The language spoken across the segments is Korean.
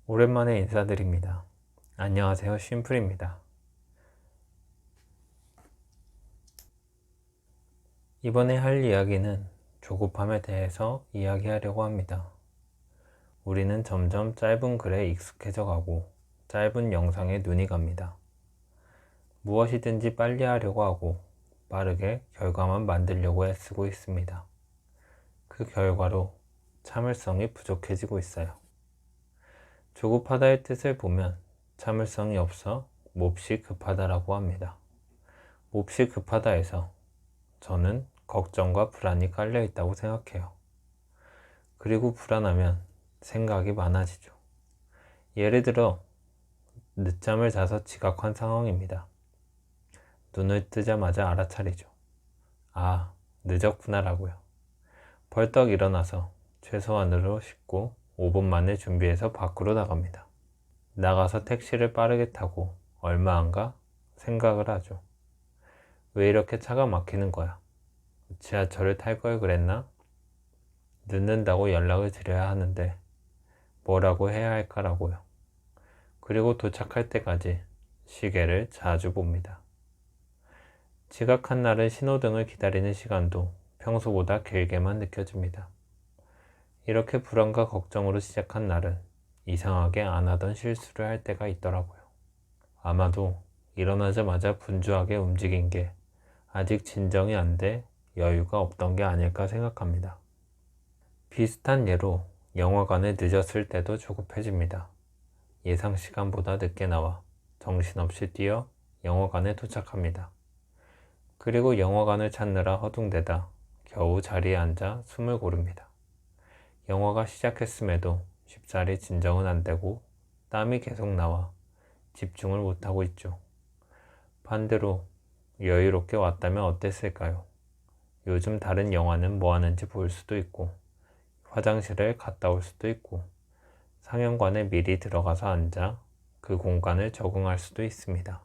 오랜만에 인사드립니다. 안녕하세요, 쉼플입니다. 이번에 할 이야기는 조급함에 대해서 이야기하려고 합니다. 우리는 점점 짧은 글에 익숙해져 가고 짧은 영상에 눈이 갑니다. 무엇이든지 빨리 하려고 하고 빠르게 결과만 만들려고 애쓰고 있습니다. 그 결과로 참을성이 부족해지고 있어요. 조급하다의 뜻을 보면 참을성이 없어 몹시 급하다라고 합니다. 몹시 급하다에서 저는 걱정과 불안이 깔려 있다고 생각해요. 그리고 불안하면 생각이 많아지죠. 예를 들어 늦잠을 자서 지각한 상황입니다. 눈을 뜨자마자 알아차리죠. 아, 늦었구나라고요. 벌떡 일어나서 최소한으로 씻고 5분 만에 준비해서 밖으로 나갑니다. 나가서 택시를 빠르게 타고 얼마 안 가 생각을 하죠. 왜 이렇게 차가 막히는 거야? 지하철을 탈 걸 그랬나? 늦는다고 연락을 드려야 하는데 뭐라고 해야 할까라고요. 그리고 도착할 때까지 시계를 자주 봅니다. 지각한 날은 신호등을 기다리는 시간도 평소보다 길게만 느껴집니다. 이렇게 불안과 걱정으로 시작한 날은 이상하게 안 하던 실수를 할 때가 있더라고요. 아마도 일어나자마자 분주하게 움직인 게 아직 진정이 안 돼 여유가 없던 게 아닐까 생각합니다. 비슷한 예로 영화관에 늦었을 때도 조급해집니다. 예상 시간보다 늦게 나와 정신없이 뛰어 영화관에 도착합니다. 그리고 영화관을 찾느라 허둥대다 겨우 자리에 앉아 숨을 고릅니다. 영화가 시작했음에도 쉽사리 진정은 안 되고 땀이 계속 나와 집중을 못하고 있죠. 반대로 여유롭게 왔다면 어땠을까요? 요즘 다른 영화는 뭐 하는지 볼 수도 있고 화장실을 갔다 올 수도 있고 상영관에 미리 들어가서 앉아 그 공간을 적응할 수도 있습니다.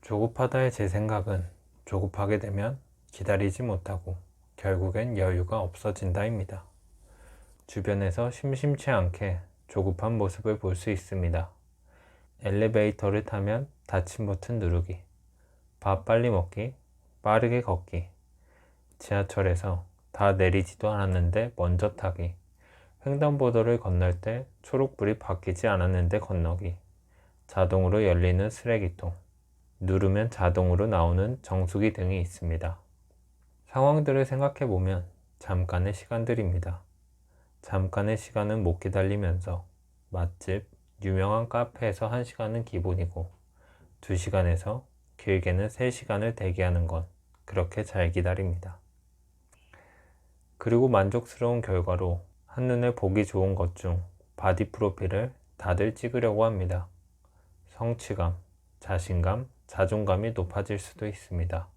조급하다의 제 생각은 조급하게 되면 기다리지 못하고 결국엔 여유가 없어진다입니다. 주변에서 심심치 않게 조급한 모습을 볼 수 있습니다. 엘리베이터를 타면 닫힘 버튼 누르기, 밥 빨리 먹기, 빠르게 걷기, 지하철에서 다 내리지도 않았는데 먼저 타기, 횡단보도를 건널 때 초록불이 바뀌지 않았는데 건너기, 자동으로 열리는 쓰레기통, 누르면 자동으로 나오는 정수기 등이 있습니다. 상황들을 생각해보면 잠깐의 시간들입니다. 잠깐의 시간은 못 기다리면서 맛집, 유명한 카페에서 1시간은 기본이고 2시간에서 길게는 3시간을 대기하는 건 그렇게 잘 기다립니다. 그리고 만족스러운 결과로 한눈에 보기 좋은 것 중 바디 프로필을 다들 찍으려고 합니다. 성취감, 자신감, 자존감이 높아질 수도 있습니다.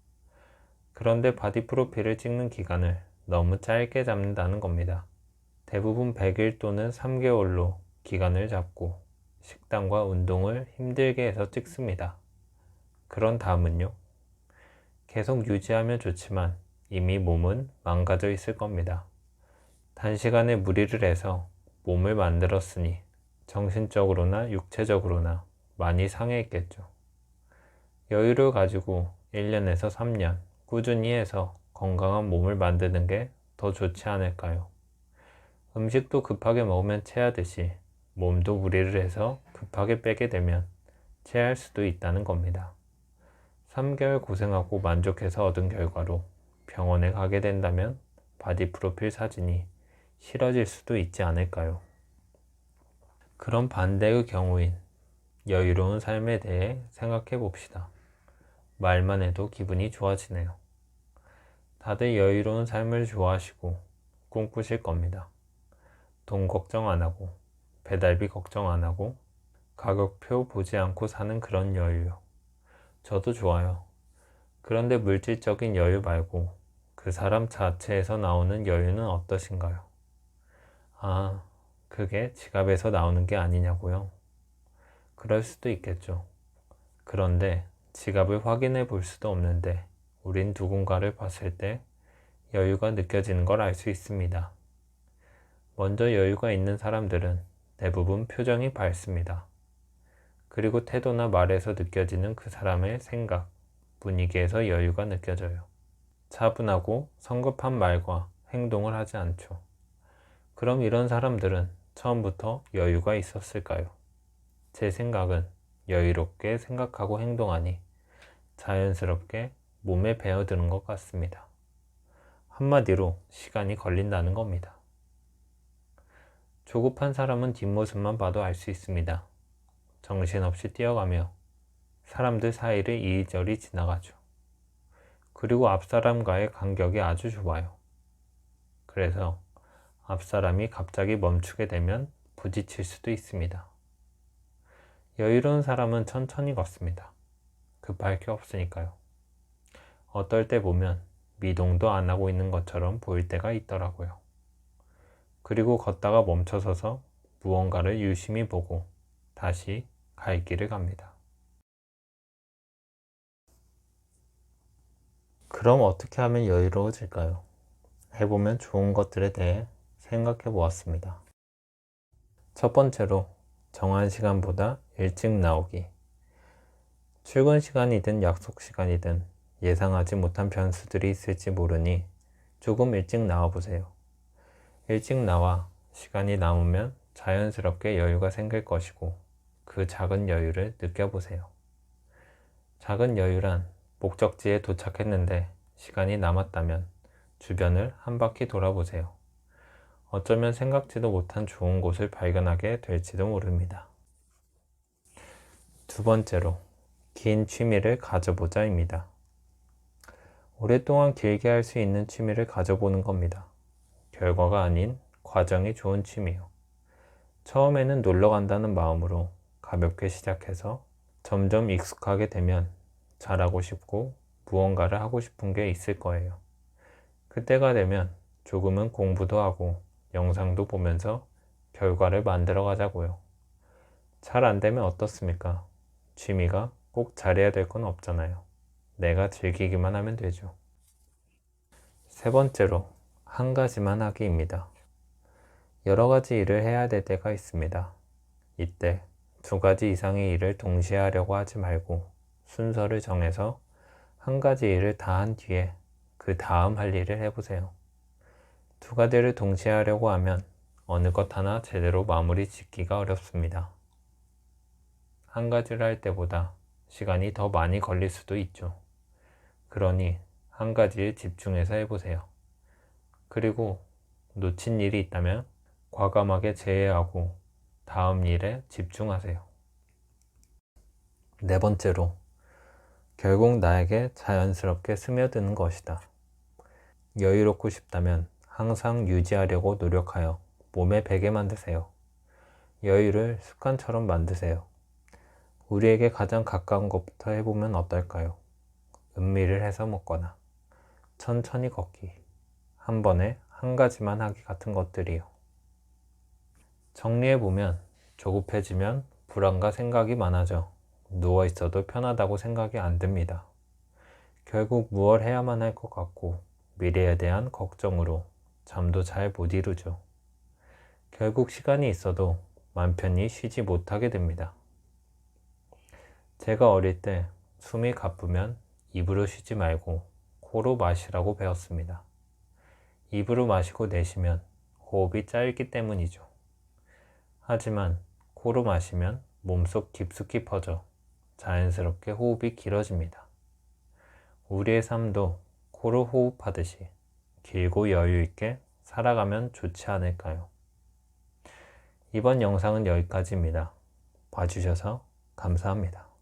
그런데 바디 프로필을 찍는 기간을 너무 짧게 잡는다는 겁니다. 대부분 100일 또는 3개월로 기간을 잡고 식단과 운동을 힘들게 해서 찍습니다. 그런 다음은요? 계속 유지하면 좋지만 이미 몸은 망가져 있을 겁니다. 단시간에 무리를 해서 몸을 만들었으니 정신적으로나 육체적으로나 많이 상해있겠죠. 여유를 가지고 1년에서 3년 꾸준히 해서 건강한 몸을 만드는 게 더 좋지 않을까요? 음식도 급하게 먹으면 체하듯이 몸도 무리를 해서 급하게 빼게 되면 체할 수도 있다는 겁니다. 3개월 고생하고 만족해서 얻은 결과로 병원에 가게 된다면 바디 프로필 사진이 싫어질 수도 있지 않을까요? 그런 반대의 경우인 여유로운 삶에 대해 생각해 봅시다. 말만 해도 기분이 좋아지네요. 다들 여유로운 삶을 좋아하시고 꿈꾸실 겁니다. 돈 걱정 안 하고 배달비 걱정 안 하고 가격표 보지 않고 사는 그런 여유요. 저도 좋아요. 그런데 물질적인 여유 말고 그 사람 자체에서 나오는 여유는 어떠신가요? 아, 그게 지갑에서 나오는 게 아니냐고요? 그럴 수도 있겠죠. 그런데 지갑을 확인해 볼 수도 없는데 우린 누군가를 봤을 때 여유가 느껴지는 걸 알 수 있습니다. 먼저 여유가 있는 사람들은 대부분 표정이 밝습니다. 그리고 태도나 말에서 느껴지는 그 사람의 생각, 분위기에서 여유가 느껴져요. 차분하고 성급한 말과 행동을 하지 않죠. 그럼 이런 사람들은 처음부터 여유가 있었을까요? 제 생각은 여유롭게 생각하고 행동하니 자연스럽게 몸에 배어드는 것 같습니다. 한마디로 시간이 걸린다는 겁니다. 조급한 사람은 뒷모습만 봐도 알 수 있습니다. 정신없이 뛰어가며 사람들 사이를 이리저리 지나가죠. 그리고 앞사람과의 간격이 아주 좁아요. 그래서 앞사람이 갑자기 멈추게 되면 부딪힐 수도 있습니다. 여유로운 사람은 천천히 걷습니다. 급할 게 없으니까요. 어떨 때 보면 미동도 안 하고 있는 것처럼 보일 때가 있더라고요. 그리고 걷다가 멈춰서서 무언가를 유심히 보고 다시 갈 길을 갑니다. 그럼 어떻게 하면 여유로워질까요? 해보면 좋은 것들에 대해 생각해 보았습니다. 첫 번째로 정한 시간보다 일찍 나오기. 출근 시간이든 약속 시간이든 예상하지 못한 변수들이 있을지 모르니 조금 일찍 나와 보세요. 일찍 나와 시간이 남으면 자연스럽게 여유가 생길 것이고 그 작은 여유를 느껴보세요. 작은 여유란 목적지에 도착했는데 시간이 남았다면 주변을 한 바퀴 돌아보세요. 어쩌면 생각지도 못한 좋은 곳을 발견하게 될지도 모릅니다. 두 번째로, 긴 취미를 가져보자입니다. 오랫동안 길게 할 수 있는 취미를 가져보는 겁니다. 결과가 아닌 과정이 좋은 취미요. 처음에는 놀러 간다는 마음으로 가볍게 시작해서 점점 익숙하게 되면 잘하고 싶고 무언가를 하고 싶은 게 있을 거예요. 그때가 되면 조금은 공부도 하고 영상도 보면서 결과를 만들어 가자고요. 잘 안 되면 어떻습니까? 취미가 꼭 잘해야 될 건 없잖아요. 내가 즐기기만 하면 되죠. 세 번째로, 한 가지만 하기입니다. 여러 가지 일을 해야 될 때가 있습니다. 이때 두 가지 이상의 일을 동시에 하려고 하지 말고 순서를 정해서 한 가지 일을 다 한 뒤에 그 다음 할 일을 해보세요. 두 가지를 동시에 하려고 하면 어느 것 하나 제대로 마무리 짓기가 어렵습니다. 한 가지를 할 때보다 시간이 더 많이 걸릴 수도 있죠. 그러니 한 가지에 집중해서 해보세요. 그리고 놓친 일이 있다면 과감하게 제외하고 다음 일에 집중하세요. 네 번째로, 결국 나에게 자연스럽게 스며드는 것이다. 여유롭고 싶다면 항상 유지하려고 노력하여 몸에 배게 만드세요. 여유를 습관처럼 만드세요. 우리에게 가장 가까운 것부터 해보면 어떨까요? 음미를 해서 먹거나 천천히 걷기, 한 번에 한 가지만 하기 같은 것들이요. 정리해보면 조급해지면 불안과 생각이 많아져 누워있어도 편하다고 생각이 안 듭니다. 결국 무얼 해야만 할 것 같고 미래에 대한 걱정으로 잠도 잘 못 이루죠. 결국 시간이 있어도 맘 편히 쉬지 못하게 됩니다. 제가 어릴 때 숨이 가쁘면 입으로 쉬지 말고 코로 마시라고 배웠습니다. 입으로 마시고 내쉬면 호흡이 짧기 때문이죠. 하지만 코로 마시면 몸속 깊숙이 퍼져 자연스럽게 호흡이 길어집니다. 우리의 삶도 코로 호흡하듯이 길고 여유 있게 살아가면 좋지 않을까요? 이번 영상은 여기까지입니다. 봐주셔서 감사합니다.